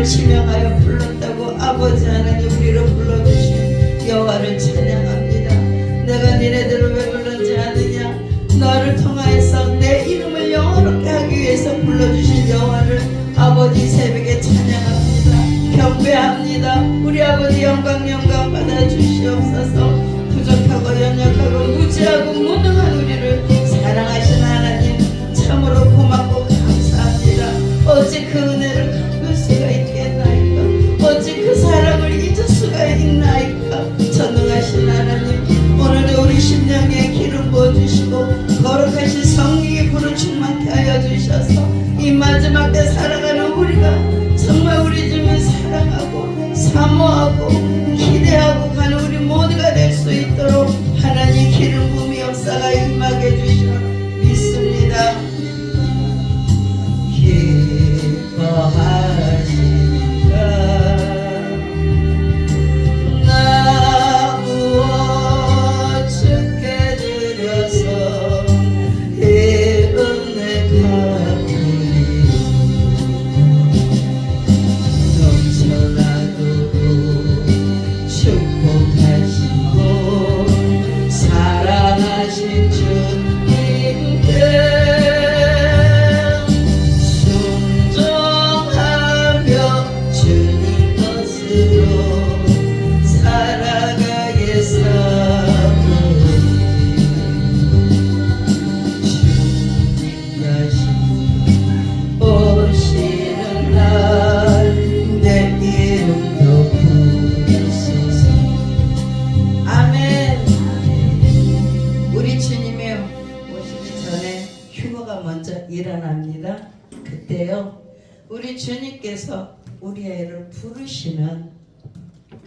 지명하여 불렀다고 아버지 하나님 우리를 불러주신 여호와를 찬양합니다. 내가 니네들을 왜 불렀지 않느냐? 너를 통하여서 내 이름을 영화롭게 하기 위해서 불러주신 여호와를 아버지 새벽에 찬양합니다. 경배합니다. 우리 아버지 영광 받아주시옵소서. 부족하고 연약하고 무지하고 무능한 우리를 사랑하신 하나님 참으로 고맙고 감사합니다. 어찌 그 은혜를 갚을 수가 있겠나이까? 어찌 그 사랑을 잊을 수가 있나이까? 전능하신 하나님 오늘도 우리 심령에 기름 부어주시고 거룩하신 성령의 불을 충만케 하여 주셔서 이 마지막 때 살아가는 우리가 정말 우리 주님을 사랑하고 사모하고 기대하고 가는 우리 모두가 될 수 있도록 하나님 기름 부음의 역사가 임하게 주시라 믿습니다. 기뻐하시니까 나 무엇 주께 드려서 이 은혜 갚으리요. 일어납니다. 그때요 우리 주님께서 우리 애를 부르시는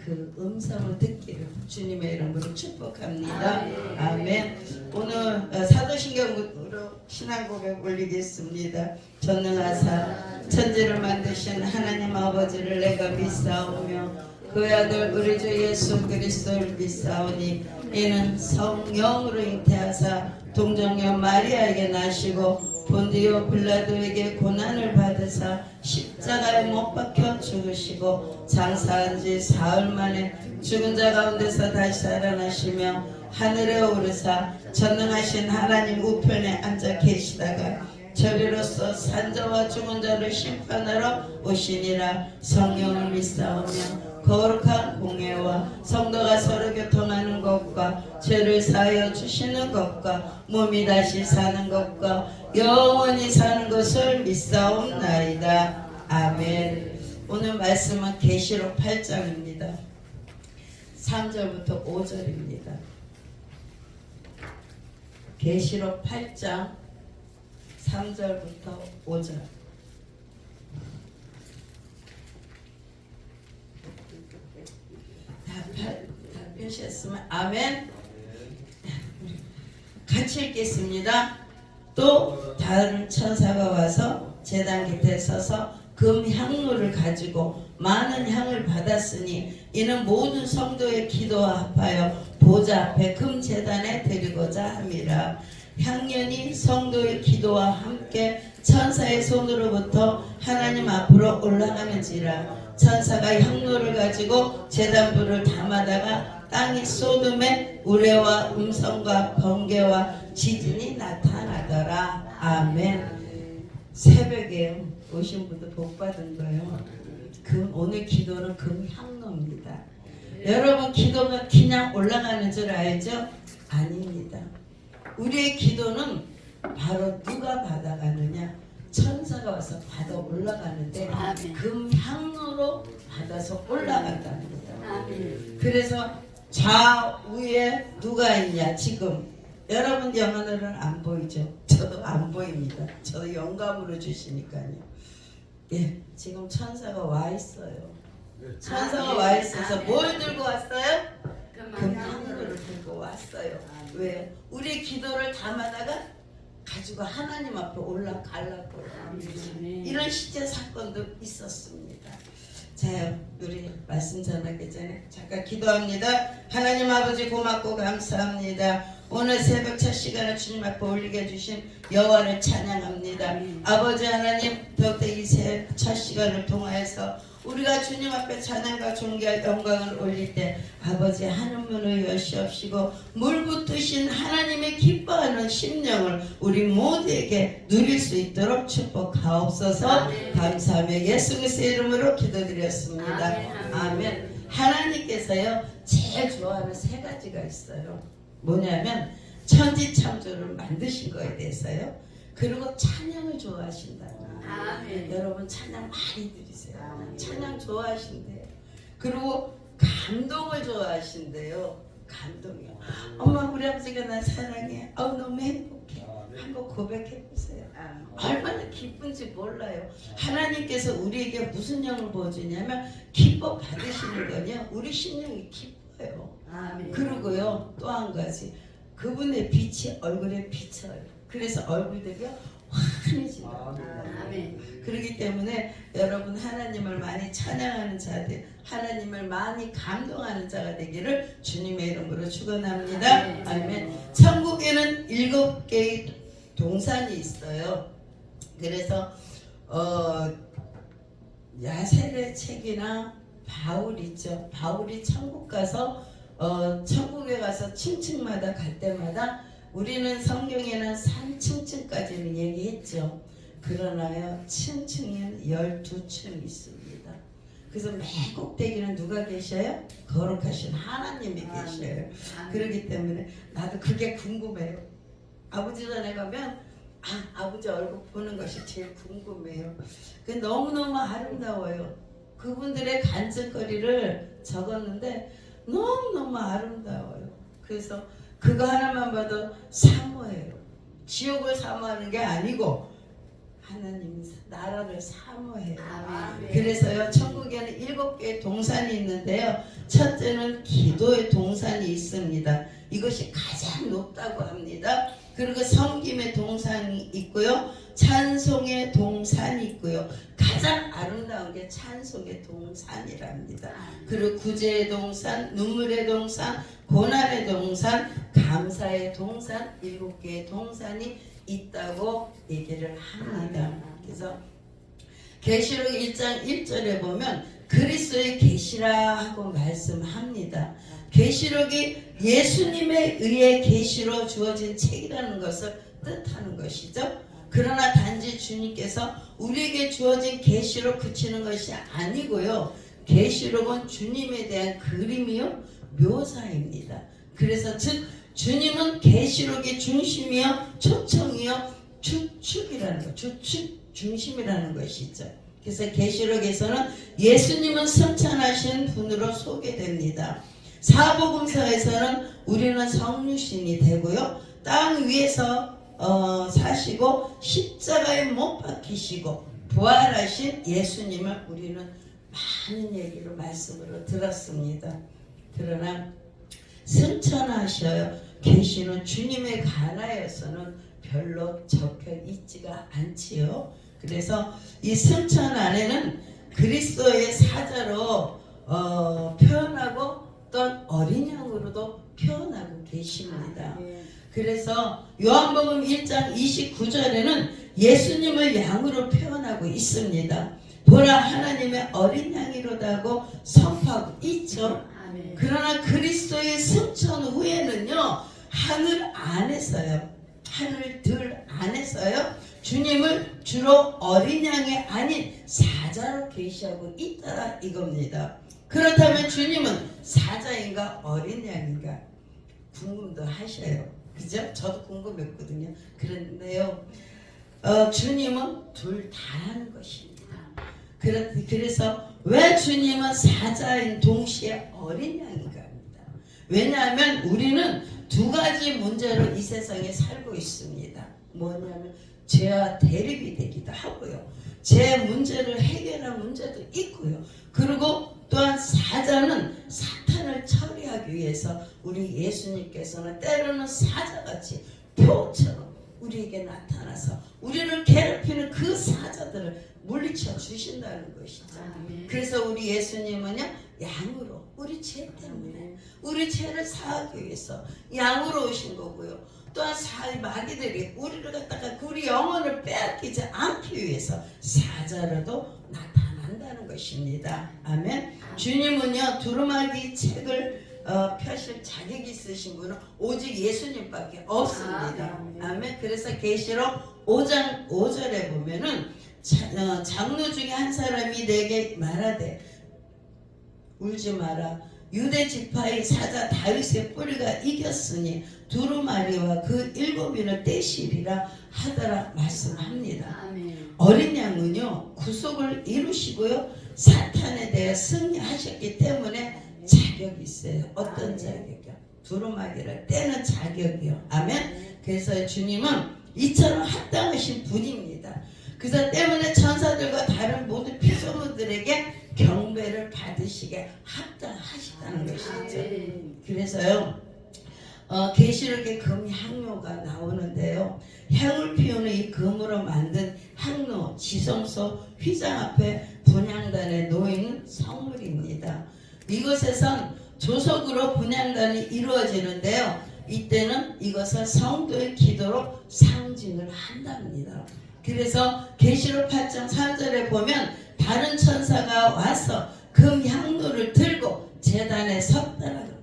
그 음성을 듣기를 주님의 이름으로 축복합니다. 아멘. 오늘 사도신경으로 신앙고백 올리겠습니다. 전능하사 천지를 만드신 하나님 아버지를 내가 믿사오며 그의 아들 우리 주 예수 그리스도를 믿사오니 이는 성령으로 잉태하사 동정녀 마리아에게 나시고 본디오 빌라도에게 고난을 받으사 십자가에 못 박혀 죽으시고 장사한 지 사흘 만에 죽은 자 가운데서 다시 살아나시며 하늘에 오르사 전능하신 하나님 우편에 앉아 계시다가 저리로서 산자와 죽은 자를 심판하러 오시니라. 성령을 믿사오며 거룩한 공예와 성도가 서로 교통하는 것과 죄를 사하여 주시는 것과 몸이 다시 사는 것과 영원히 사는 것을 믿사옵나이다. 아멘. 오늘 말씀은 계시록 8장입니다. 3절부터 5절입니다. 계시록 8장 3절부터 5절. 다 표시했으면 아멘. 같이 읽겠습니다. 또 다른 천사가 와서 제단 곁에 서서 금 향로를 가지고 많은 향을 받았으니 이는 모든 성도의 기도와 합하여 보좌 앞에 금 제단에 드리고자 함이라. 향연이 성도의 기도와 함께 천사의 손으로부터 하나님 앞으로 올라가는지라. 천사가 향로를 가지고 제단불을 담아다가 땅이 쏟음에 우레와 음성과 번개와 지진이 나타나더라. 아멘. 새벽에 오신 분들 복 받은 거예요. 오늘 기도는 금향로입니다. 여러분 기도가 그냥 올라가는 줄 알죠? 아닙니다. 우리의 기도는 바로 누가 받아가느냐? 천사가 와서 받아 올라가는데 금향로로 받아서 올라간답니다. 그래서 좌우에 누가 있냐? 지금 여러분 영혼으로는 안 보이죠? 저도 안 보입니다. 저도 영감으로 주시니까요. 예, 지금 천사가 와 있어요. 천사가 와 있어서 뭘 들고 왔어요? 금향로를 들고 왔어요. 왜요? 우리 기도를 담아다가 가지고 하나님 앞에 올라가려고요. 이런 시제 사건도 있었습니다. 자, 우리 말씀 전하기 전에 잠깐 기도합니다. 하나님 아버지 고맙고 감사합니다. 오늘 새벽 첫 시간을 주님 앞에 올리게 해주신 여호와를 찬양합니다. 아버지 하나님, 더욱더 이 첫 시간을 통하여서 우리가 주님 앞에 찬양과 존귀와 영광을 올릴 때 아버지 하늘문을 여시옵시고 물 붙으신 하나님의 기뻐하는 심령을 우리 모두에게 누릴 수 있도록 축복하옵소서. 감사하며 예수 그리스도의 이름으로 기도드렸습니다. 아멘. 하나님께서요 제일 좋아하는 세 가지가 있어요. 뭐냐면 천지창조를 만드신 거에 대해서요. 그리고 찬양을 좋아하신다. 아멘. 여러분 찬양 많이 드리세요. 아멘. 찬양 좋아하신대요. 그리고 감동을 좋아하신대요. 감동이요. 엄마 우리 아버지가 나 사랑해. 너무 행복해. 한번 고백해보세요. 얼마나 기쁜지 몰라요. 하나님께서 우리에게 무슨 영을 보여주냐면 기뻐 받으시는 거냐. 우리 심령이 기뻐요. 아멘. 그리고요 또 한 가지 그분의 빛이 얼굴에 비쳐요. 그래서 얼굴들이 환해진다. 아멘. 그렇기 때문에 여러분 하나님을 많이 찬양하는 자들, 하나님을 많이 감동하는 자가 되기를 주님의 이름으로 축원합니다. 아멘. 아멘. 천국에는 7개의 동산이 있어요. 그래서 야셀의 책이나 바울 있죠. 바울이 천국 가서 천국에 가서 층층마다 갈 때마다 우리는 성경에는 산층층까지는 얘기했죠. 그러나요 층층에는 12층이 있습니다. 그래서 맨 꼭대기는 누가 계셔요? 거룩하신 하나님이 계셔요. 그렇기 때문에 나도 그게 궁금해요. 아버지 전에 가면 아버지 얼굴 보는 것이 제일 궁금해요. 너무너무 아름다워요. 그분들의 간증거리를 적었는데 너무너무 아름다워요. 그래서 그거 하나만 봐도 사모해요. 지옥을 사모하는 게 아니고 하나님 나라를 사모해요. 아멘. 그래서요 천국에는 7개의 동산이 있는데요. 첫째는 기도의 동산이 있습니다. 이것이 가장 높다고 합니다. 그리고 섬김의 동산이 있고요. 찬송의 동산이 있고요. 가장 아름다운 게 찬송의 동산이랍니다. 그리고 구제의 동산, 눈물의 동산, 고난의 동산, 감사의 동산, 7개의 동산이 있다고 얘기를 합니다. 그래서 계시록 1장 1절에 보면 그리스도의 계시라 하고 말씀합니다. 계시록이 예수님에 의해 계시로 주어진 책이라는 것을 뜻하는 것이죠. 그러나 단지 주님께서 우리에게 주어진 계시로 그치는 것이 아니고요. 계시록은 주님에 대한 그림이요 묘사입니다. 그래서 즉 주님은 계시록의 중심이요 초청이요 주축이라는 것, 주축 중심이라는 것이죠. 그래서 계시록에서는 예수님은 성찬하신 분으로 소개됩니다. 사복음서에서는 우리는 성육신이 되고요. 땅 위에서 사시고 십자가에 못 박히시고 부활하신 예수님을 우리는 많은 얘기로 말씀으로 들었습니다. 그러나 승천하셔요 계시는 주님에 관하여서는 별로 적혀 있지가 않지요. 그래서 이 승천 안에는 그리스도의 사자로 표현하고 또 어린 양으로도 표현하고 계십니다. 그래서 요한복음 1장 29절에는 예수님을 양으로 표현하고 있습니다. 보라 하나님의 어린 양이로다고 선포하고 있죠. 그러나 그리스도의 승천 후에는요 하늘 안에서요 하늘 안에서요 주님을 주로 어린 양이 아닌 사자로 계시하고 있더라 이겁니다. 그렇다면 주님은 사자인가 어린 양인가 궁금도 하셔요. 그죠? 저도 궁금했거든요. 그런데요 주님은 둘 다라는 것입니다. 그래서 왜 주님은 사자인 동시에 어린 양인가 합니다. 왜냐하면 우리는 두 가지 문제로 이 세상에 살고 있습니다. 뭐냐면 죄와 대립이 되기도 하고요. 죄 문제를 해결할 문제도 있고요. 그리고 또한 사자는 사탄을 처리하기 위해서 우리 예수님께서는 때로는 사자같이 표처럼 우리에게 나타나서 우리를 괴롭히는 그 사자들을 물리쳐 주신다는 것이죠. 그래서 우리 예수님은요 양으로 우리 죄 때문에 우리 죄를 사하기 위해서 양으로 오신 거고요. 또한 마귀들이 우리를 갖다가 우리 영혼을 빼앗기지 않기 위해서 사자로도 나타난다는 것입니다. 아멘. 주님은요 두루마기 책을 펴실 자격이 있으신 분은 오직 예수님밖에 없습니다. 아멘. 그래서 계시록 5장 5절에 보면은 장로 중에 한 사람이 내게 말하되 울지 마라. 유대 지파의 사자 다윗의 뿌리가 이겼으니 두루마리와 그 7인을 떼시리라 하더라 말씀합니다. 아멘. 어린 양은요 구속을 이루시고요 사탄에 대해 승리하셨기 때문에 자격이 있어요. 어떤 자격이요? 두루마리를 떼는 자격이요. 아멘. 그래서 주님은 이처럼 합당하신 분입니다. 그래서 때문에 천사들과 다른 모든 피조물들에게 경배를 받으시게 합당하시다는 것이죠. 그래서요 계시록에 금 향료가 나오는데요. 향을 피우는 이 금으로 만든 향로 지성소 휘장 앞에 분향단에 놓이는 성물입니다. 이곳에선 조석으로 분향단이 이루어지는데요. 이때는 이것을 성도의 기도로 상징을 한답니다. 그래서 계시록 8장 3절에 보면 다른 천사가 와서 금 향로를 들고 제단에 섰다라고 합니다.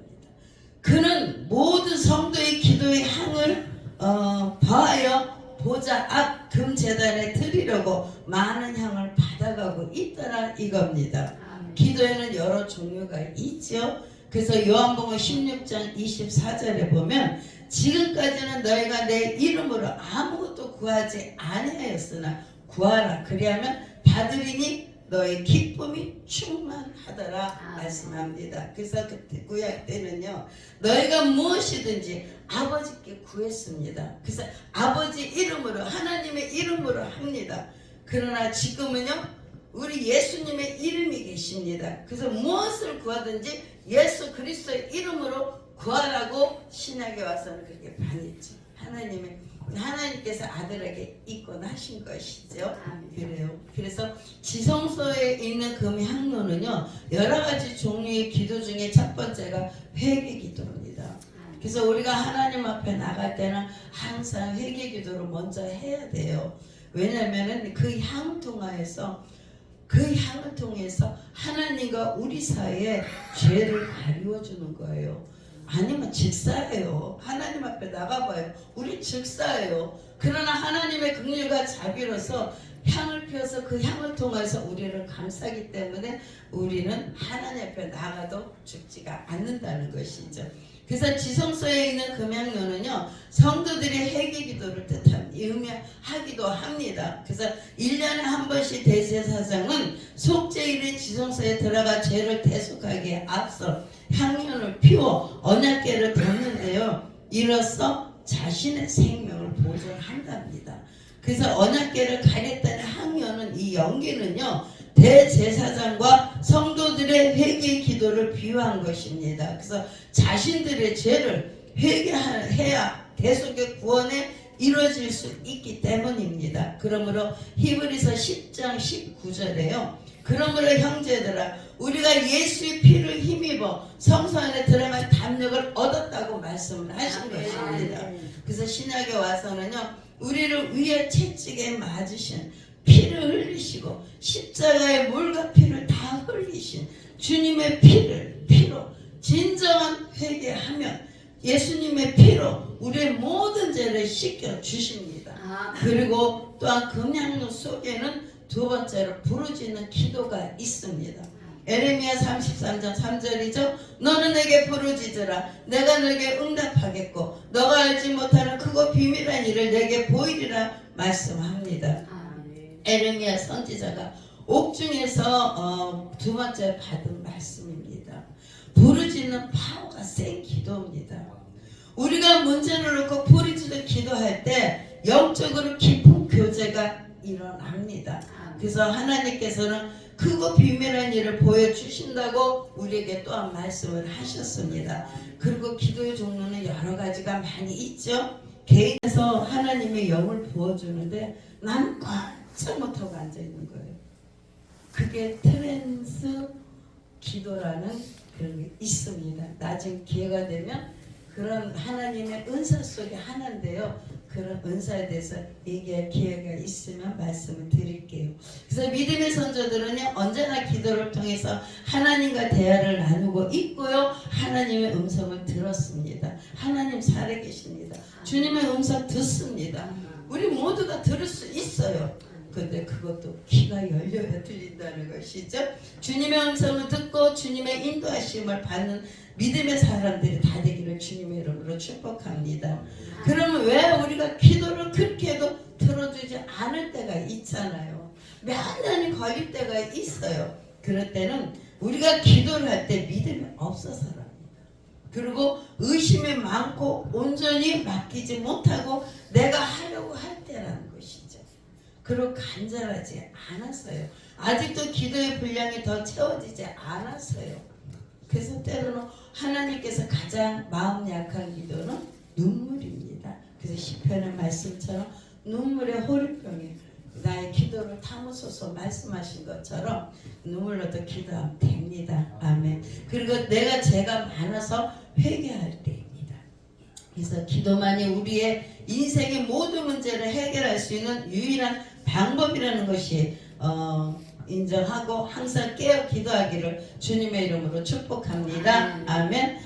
그는 모든 성도의 기도의 향을 더하여 보좌 앞 금 제단에 드리려고 많은 향을 받아가고 있더라 이겁니다. 기도에는 여러 종류가 있죠. 그래서 요한복음 16장 24절에 보면 지금까지는 너희가 내 이름으로 아무것도 구하지 아니하였으나 구하라 그리하면 받으리니 너의 기쁨이 충만하더라 말씀합니다. 그래서 그때 구약 때는요, 너희가 무엇이든지 아버지께 구했습니다. 그래서 아버지 이름으로, 하나님의 이름으로 합니다. 그러나 지금은요, 우리 예수님의 이름이 계십니다. 그래서 무엇을 구하든지 예수 그리스도의 이름으로 구하라고 신약에 와서는 그렇게 반했죠. 하나님께서 아들에게 입건하신 것이죠. 그래요. 그래서 지성소에 있는 금향로는요, 여러 가지 종류의 기도 중에 첫 번째가 회개 기도입니다. 그래서 우리가 하나님 앞에 나갈 때는 항상 회개 기도를 먼저 해야 돼요. 왜냐하면 그 향을 통해서 하나님과 우리 사이에 죄를 가리워주는 거예요. 아니면 직사예요. 하나님 앞에 나가봐요. 우리 직사예요. 그러나 하나님의 긍휼과 자비로서 향을 피워서 그 향을 통해서 우리를 감싸기 때문에 우리는 하나님 앞에 나가도 죽지가 않는다는 것이죠. 그래서 지성소에 있는 금향로는요, 성도들이 회개 기도를 의미하기도 합니다. 그래서 1년에 한 번씩 대제사장은 속죄일의 지성소에 들어가 죄를 대속하기에 앞서 향연을 피워 언약궤를 덮는데요, 이로써 자신의 생명을 보존한답니다. 그래서 언약궤를 가렸다는 향연은, 이 연기는요, 대제사장과 성도들의 회개 기도를 비유한 것입니다. 그래서 자신들의 죄를 회개해야 대속의 구원에 이루어질 수 있기 때문입니다. 그러므로 히브리서 10장 19절에요. 그러므로 형제들아, 우리가 예수의 피를 힘입어 성소 안에 들어갈 담력을 얻었다고 말씀을 하신 것입니다. 그래서 신약에 와서는요, 우리를 위해 채찍에 맞으신, 피를 흘리시고 십자가의 물과 피를 다 흘리신 주님의 피로 진정한 회개하면 예수님의 피로 우리의 모든 죄를 씻겨 주십니다. 그리고 또한 금향로 속에는 두 번째로 부르짖는 기도가 있습니다. 에레미야 33장 3절이죠. 너는 내게 부르짖으라. 내가 너에게 응답하겠고 너가 알지 못하는 크고 비밀한 일을 내게 보이리라 말씀합니다. 에레미야 선지자가 옥중에서 두 번째 받은 말씀입니다. 부르짖는 파워가 센 기도입니다. 우리가 문제를 놓고 부르짖는 기도할 때 영적으로 깊은 교제가 일어납니다. 그래서 하나님께서는 크고 비밀한 일을 보여주신다고 우리에게 또한 말씀을 하셨습니다. 그리고 기도의 종류는 여러 가지가 많이 있죠. 개인에서 하나님의 영을 부어주는데 나는 꼼짝 못하고 앉아있는 거예요. 그게 트랜스 기도라는 그런 게 있습니다. 나중에 기회가 되면 그런 하나님의 은사 속에 하나인데요, 그런 은사에 대해서 얘기할 기회가 있으면 말씀을 드릴게요. 그래서 믿음의 선조들은요, 언제나 기도를 통해서 하나님과 대화를 나누고 있고요, 하나님의 음성을 들었습니다. 하나님 살아계십니다. 주님의 음성 듣습니다. 우리 모두가 들을 수 있어요. 근데 그것도 귀가 열려야 들린다는 것이죠. 주님의 음성을 듣고 주님의 인도하심을 받는 믿음의 사람들이 다 되기를 주님의 이름으로 축복합니다. 그러면 왜 우리가 기도를 그렇게 해도 들어주지 않을 때가 있잖아요. 몇 년이 걸릴 때가 있어요. 그럴 때는 우리가 기도를 할 때 믿음이 없어서랍니다. 그리고 의심이 많고 온전히 맡기지 못하고 내가 하려고 할 때라는 것이죠. 그리고 간절하지 않았어요. 아직도 기도의 분량이 더 채워지지 않았어요. 그래서 때로는 하나님께서 가장 마음 약한 기도는 눈물입니다. 그래서 시편의 말씀처럼 눈물의 호리병에 나의 기도를 담으소서 말씀하신 것처럼 눈물로도 기도하면 됩니다. 아멘. 그리고 내가 죄가 많아서 회개할 때입니다. 그래서 기도만이 우리의 인생의 모든 문제를 해결할 수 있는 유일한 방법이라는 것이 인정하고 항상 깨어 기도하기를 주님의 이름으로 축복합니다. 아멘.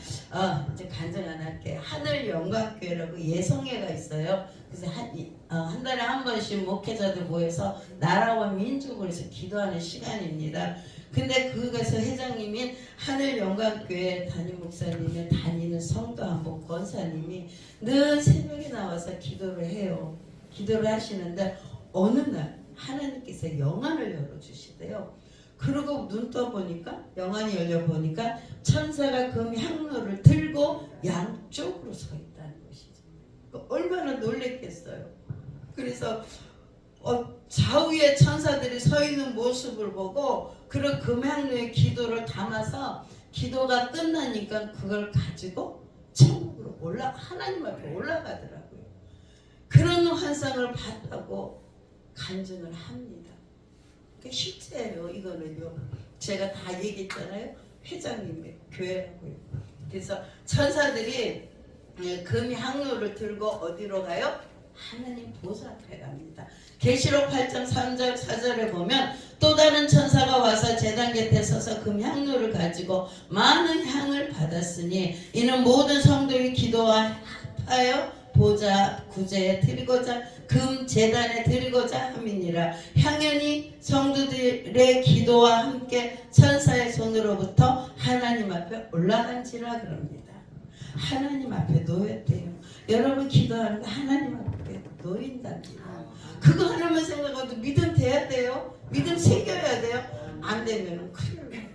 이제 간증 안 할게요. 하늘 영광교회라고 예성회가 있어요. 그래서 한 달에 한 번씩 목회자들 모여서 나라와 민족을 위해서 기도하는 시간입니다. 근데 그것에서 회장님인 하늘 영광교회 담임 목사님이 다니는 성도 한복 권사님이 늘 새벽에 나와서 기도를 해요. 기도를 하시는데 어느 날 하나님께서 영안을 열어주시대요. 그러고 눈 떠보니까 영안이 열려보니까 천사가 금 향로를 들고 양쪽으로 서 있다는 것이죠. 얼마나 놀랬겠어요. 그래서 좌우에 천사들이 서 있는 모습을 보고 그런 금향로의 기도를 담아서 기도가 끝나니까 그걸 가지고 천국으로 하나님 앞에 올라가더라고요. 그런 환상을 봤다고 간증을 합니다. 그게 실제예요. 이거는요. 제가 다 얘기했잖아요. 회장님의 교회라고요. 그래서 천사들이 금향로를 들고 어디로 가요? 하나님 보좌 앞에 갑니다. 계시록 8장 3절 4절에 보면 또 다른 천사가 와서 제단 곁에 서서 금향로를 가지고 많은 향을 받았으니 이는 모든 성도의 기도와 합하여 보좌 구제에 드리고자 금 제단에 드리고자 함이니라. 향연이 성도들의 기도와 함께 천사의 손으로부터 하나님 앞에 올라간지라 그럽니다. 하나님 앞에 놓였대요. 여러분 기도하는 거 하나님 앞에 놓인답니다. 그거 하나만 생각해도 믿음 돼야 돼요. 믿음 생겨야 돼요. 안 되면 큰일 나요.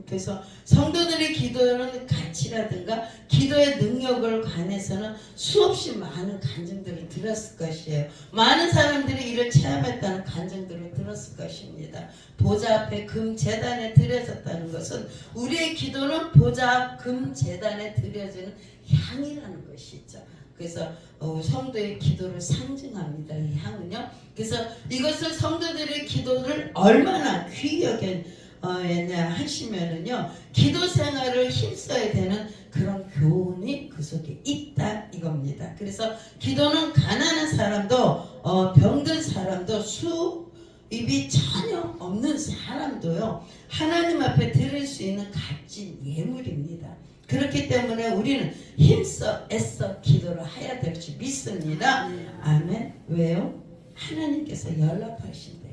그래서 성도들의 기도는 가치라든가 기도의 능력을 관해서는 수없이 많은 간증들을 들었을 것이에요. 많은 사람들이 이를 체험했다는 간증들을 들었을 것입니다. 보좌 앞에 금 제단에 드려졌다는 것은 우리의 기도는 보좌 금 제단에 드려지는 향이라는 것이죠. 그래서 성도의 기도를 상징합니다. 이 향은요. 그래서 이것을 성도들의 기도를 얼마나 귀히 여겼냐 하시면은요, 기도 생활을 힘써야 되는 그런 교훈이 그 속에 있다 이겁니다. 그래서 기도는 가난한 사람도 병든 사람도 수입이 전혀 없는 사람도요 하나님 앞에 드릴 수 있는 값진 예물입니다. 그렇기 때문에 우리는 힘써 애써 기도를 해야 될 줄 믿습니다. 아멘. 왜요? 하나님께서 연락하신대요.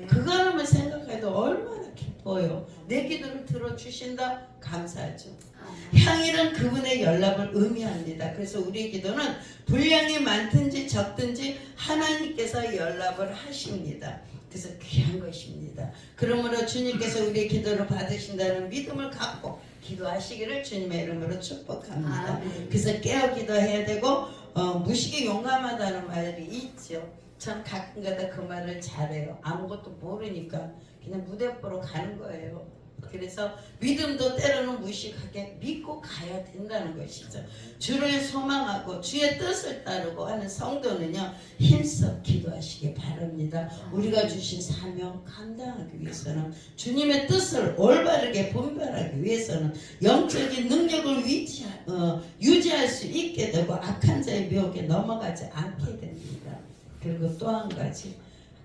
그거 하나만 생각해도 얼마나 기뻐요. 내 기도를 들어주신다? 감사하죠. 향일은 그분의 연락을 의미합니다. 그래서 우리의 기도는 분량이 많든지 적든지 하나님께서 연락을 하십니다. 그래서 귀한 것입니다. 그러므로 주님께서 우리의 기도를 받으신다는 믿음을 갖고 기도하시기를 주님의 이름으로 축복합니다. 그래서 깨어 기도해야 되고 무식이 용감하다는 말이 있죠. 전 가끔가다 그 말을 잘해요. 아무것도 모르니까 그냥 무대 보러 가는 거예요. 그래서 믿음도 때로는 무식하게 믿고 가야 된다는 것이죠. 주를 소망하고 주의 뜻을 따르고 하는 성도는요 힘써 기도하시기 바랍니다. 우리가 주신 사명 감당하기 위해서는 주님의 뜻을 올바르게 분별하기 위해서는 영적인 능력을 유지할 수 있게 되고 악한 자의 미혹에 넘어가지 않게 됩니다. 그리고 또 한 가지,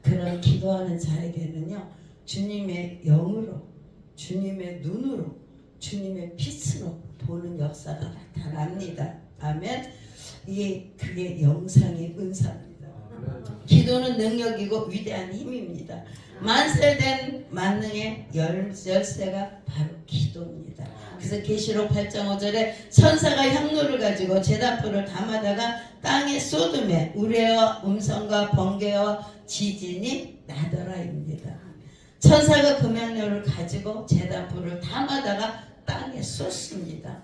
그런 기도하는 자에게는요 주님의 영으로, 주님의 눈으로, 주님의 빛으로 보는 역사가 나타납니다. 아멘. 그게 영상의 은사입니다. 기도는 능력이고 위대한 힘입니다. 만세된 만능의 열쇠가 바로 기도입니다. 그래서 계시록 8장 5절에 천사가 향로를 가지고 제단불을 담아다가 땅에 쏟음에 우레와 음성과 번개와 지진이 나더라입니다. 천사가 금향로를 가지고 제단불을 담아다가 땅에 쏟습니다.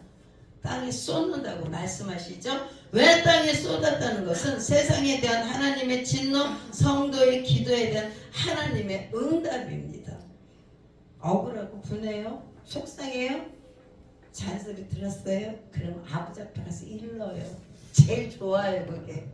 땅에 쏟는다고 말씀하시죠. 왜 땅에 쏟았다는 것은 세상에 대한 하나님의 진노, 성도의 기도에 대한 하나님의 응답입니다. 억울하고 분해요? 속상해요? 잔소리 들었어요? 그럼 아버지 앞에 가서 일러요. 제일 좋아요 그게.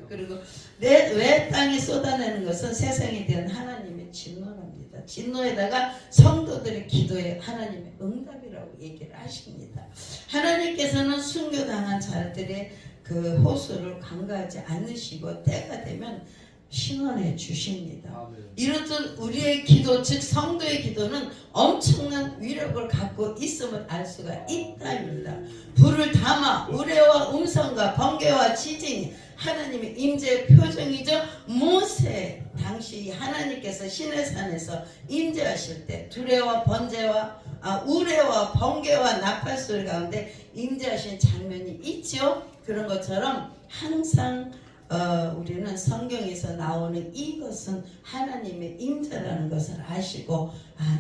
그리고 왜 땅에 쏟아내는 것은 세상에 대한 하나님의 진노랍니다. 진노에다가 성도들의 기도에 하나님의 응답이라고 얘기를 하십니다. 하나님께서는 순교당한 자들의 그 호소를 간과하지 않으시고 때가 되면 신원해 주십니다. 이렇듯 우리의 기도, 즉 성도의 기도는 엄청난 위력을 갖고 있음을 알 수가 있다입니다. 불을 담아 우레와 음성과 번개와 지진이 하나님의 임재의 표정이죠. 모세 당시 하나님께서 시내산에서 임재하실 때 두레와 번제와 우레와 번개와 나팔소리 가운데 임재하신 장면이 있죠. 그런 것처럼 항상 우리는 성경에서 나오는 이것은 하나님의 임재라는 것을 아시고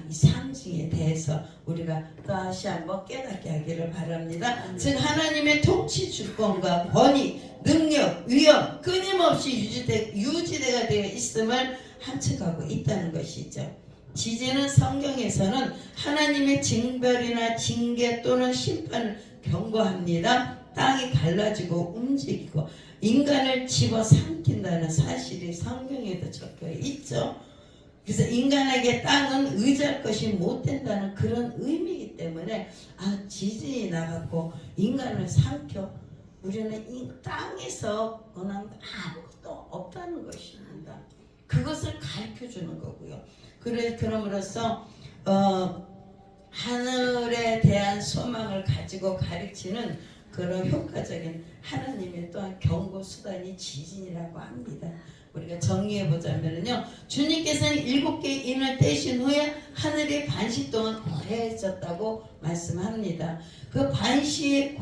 이 상징에 대해서 우리가 다시 한번 깨닫게 하기를 바랍니다. 즉 하나님의 통치 주권과 권위, 능력, 위엄 끊임없이 유지대가 되어 있음을 함축하고 있다는 것이죠. 지지는 성경에서는 하나님의 징벌이나 징계 또는 심판을 경고합니다. 땅이 갈라지고 움직이고 인간을 집어삼킨다는 사실이 성경에도 적혀 있죠. 그래서 인간에게 땅은 의지할 것이 못 된다는 그런 의미이기 때문에 지진이 나갖고 인간을 삼켜 우리는 이 땅에서 원하는 아무것도 없다는 것입니다. 그것을 가르쳐 주는 거고요. 그럼으로써 하늘에 대한 소망을 가지고 가르치는 그런 효과적인 하나님의 또한 경고 수단이 지진이라고 합니다. 우리가 정리해 보자면요, 주님께서는 7개의 인을 떼신 후에 하늘이 반시 동안 고요해졌다고 말씀합니다. 그 반시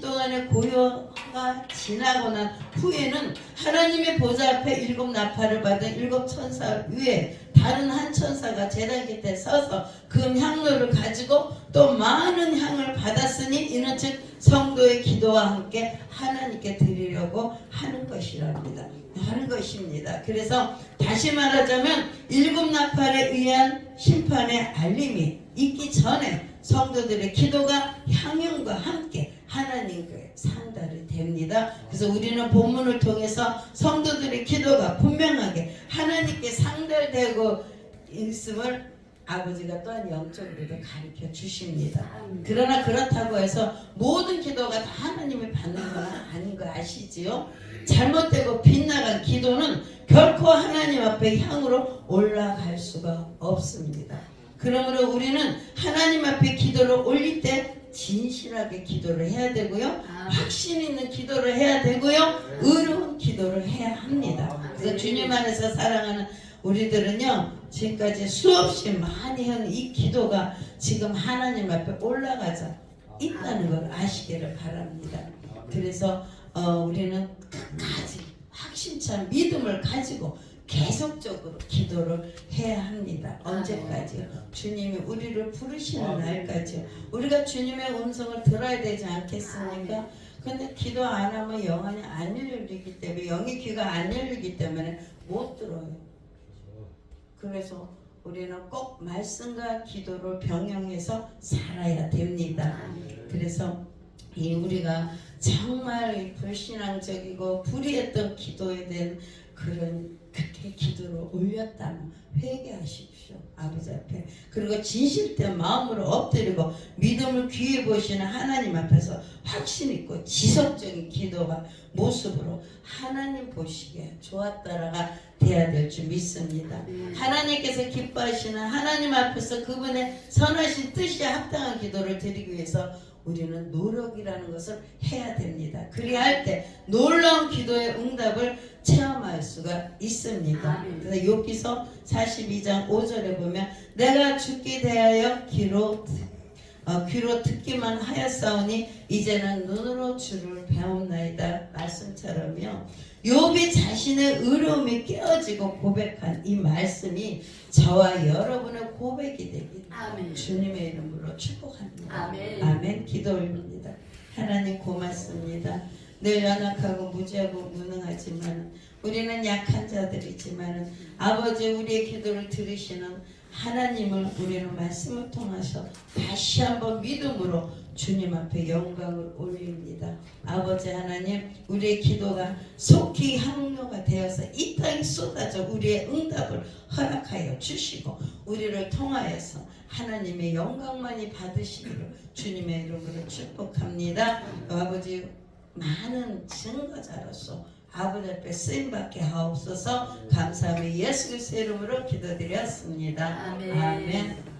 동안의 고요가 지나고 난 후에는 하나님의 보좌 앞에 7 나팔을 받은 7 천사 위에 다른 한 천사가 제단 곁에 서서 그 향로를 가지고 또 많은 향을 받았으니 이는 즉 성도의 기도와 함께 하나님께 드리려고 하는 것입니다. 그래서 다시 말하자면 7 나팔에 의한 심판의 알림이 있기 전에 성도들의 기도가 향연과 함께 하나님께 상달이 됩니다. 그래서 우리는 본문을 통해서 성도들의 기도가 분명하게 하나님께 상달되고 있음을 아버지가 또한 영적으로도 가르쳐 주십니다. 그러나 그렇다고 해서 모든 기도가 다 하나님이 받는 건 아닌 거 아시지요? 잘못되고 빗나간 기도는 결코 하나님 앞에 향으로 올라갈 수가 없습니다. 그러므로 우리는 하나님 앞에 기도를 올릴 때 진실하게 기도를 해야 되고요, 확신 있는 기도를 해야 되고요, 의로운 기도를 해야 합니다. 그래서 주님 안에서 사랑하는 우리들은요, 지금까지 수없이 많이 한 이 기도가 지금 하나님 앞에 올라가자 있다는 걸 아시기를 바랍니다. 그래서 우리는 끝까지 확신찬 믿음을 가지고 계속적으로 기도를 해야 합니다. 언제까지요? 주님이 우리를 부르시는 날까지요. 우리가 주님의 음성을 들어야 되지 않겠습니까? 근데 기도 안 하면 영안이 안 열리기 때문에, 영의 귀가 안 열리기 때문에 못 들어요. 그래서 우리는 꼭 말씀과 기도를 병행해서 살아야 됩니다. 그래서 우리가 정말 불신앙적이고 불의했던 기도에 대한 그렇게 기도를 올렸다면 회개하십시오, 아버지 앞에. 그리고 진실된 마음으로 엎드리고 믿음을 귀해 보시는 하나님 앞에서 확신 있고 지속적인 기도와 모습으로 하나님 보시기에 좋았다라가 돼야 될 줄 믿습니다. 하나님께서 기뻐하시는 하나님 앞에서 그분의 선하신 뜻에 합당한 기도를 드리기 위해서 우리는 노력이라는 것을 해야 됩니다. 그리할 때 놀라운 기도의 응답을 체험할 수가 있습니다. 그래서 욥기서 42장 5절에 보면 내가 죽게 대하여 귀로 듣기만 하였사오니 이제는 눈으로 주를 배웠나이다 말씀처럼요. 욥이 자신의 의로움이 깨어지고 고백한 이 말씀이 저와 여러분의 고백이 되길 주님의 이름으로 축복합니다. 아멘. 기도 올립니다. 하나님 고맙습니다. 늘 연약하고 무지하고 무능하지만 우리는 약한 자들이지만 아버지 우리의 기도를 들으시는 하나님을 우리는 말씀을 통해서 다시 한번 믿음으로 주님 앞에 영광을 올립니다. 아버지 하나님, 우리의 기도가 속히 향로가 되어서 이 땅에 쏟아져 우리의 응답을 허락하여 주시고 우리를 통하여서 하나님의 영광만이 받으시기를 주님의 이름으로 축복합니다. 아버지 많은 증거자로서 아버지 앞에 쓰임받게 하옵소서. 감사하며 예수 그리스도의 이름으로 기도드렸습니다. 아멘.